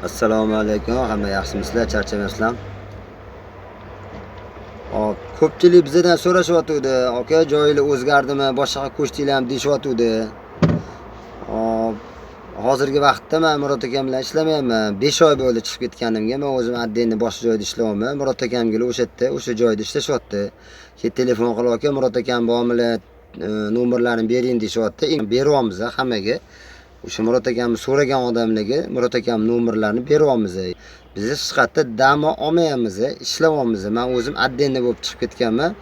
Assalomu alaykum, hamma yaxshimisizlar, charchamasizlar? Hop, ko'pchilik bizdan so'rashyotdi, aka joyingiz o'zgardimi, boshqa ko'chdinglarmi deyishyotdi. Hop, hozirgi vaqtda men Murod akam bilan ishlamayapman. 5 oy bo'ldi chiqib ketganimga. Men o'zim addenni boshqa joyda ishlayapman. Murod akamga o'sha joyda ishlashyapti. Keyin telefon qilib aka Murod akam bormi, nomerlarini bering deyishyapti. Beryapmiz hammaga. O'sha Murod akamni so'ragan odamlarga Murod akam nomerlarini beryapmiz. Biz hech qayerda dam olmayapmiz, ishlayapmiz. Men o'zim addenni bo'lib chiqib ketganman.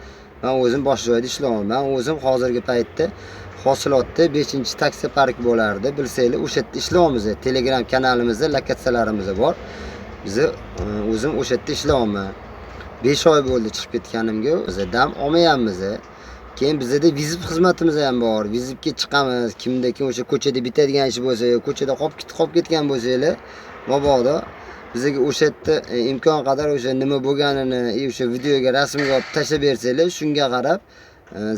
Men o'zim boshqa joyda ishlayapman. Men o'zim hozirgi paytda Hosilotda 5-taksi park bo'lardi. Bilsanglar, o'sha yerda ishlayapmiz. Telegram kanalimizda lokatsiyalarimiz bor. Biz o'zim o'sha yerda ishlayapman. 5 oy bo'ldi chiqib ketganimga, biz dam olmayapmiz. Keyin bizda vizit xizmatimiz ham bor. Vizitga chiqamiz. Kimda-kim o'sha ko'chada bitadigan ish bo'lsa, ko'chada qolib ketgan bo'lsanglar, mabodo bizga o'sha yerda imkon qadar o'sha nima bo'lganini, o'sha videoga rasmga olib tashlab bersanglar, shunga qarab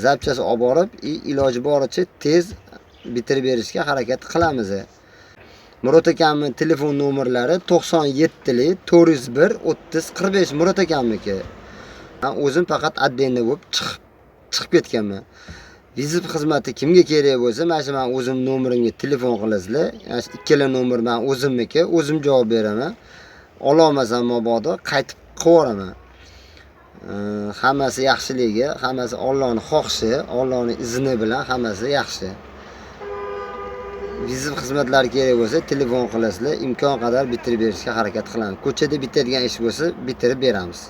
zapchasi olib borib, iloji boricha tez bitirib berishga harakat qilamiz. Murod akamning telefon nomerlari 97 401 30 45 Murod akamniki. Men o'zim faqat addenni bo'lib chiqib ketganman. Vizit xizmati kimga kerak bo'lsa, mana shu men o'zim nomerimga telefon qilasizlar. Ikkala nomer men o'zimniki, o'zim javob beraman. Ololmasam mabodo qaytib qo'yaraman. Hammasi yaxshiligi, hammasi Allohning xohishi, Allohning izni bilan hammasi yaxshi. Vizit xizmatlari kerak bo'lsa, telefon qilasizlar, imkon qadar bitirib berishga harakat qilamiz. Ko'chada bitadigan ish bo'lsa, bitirib beramiz.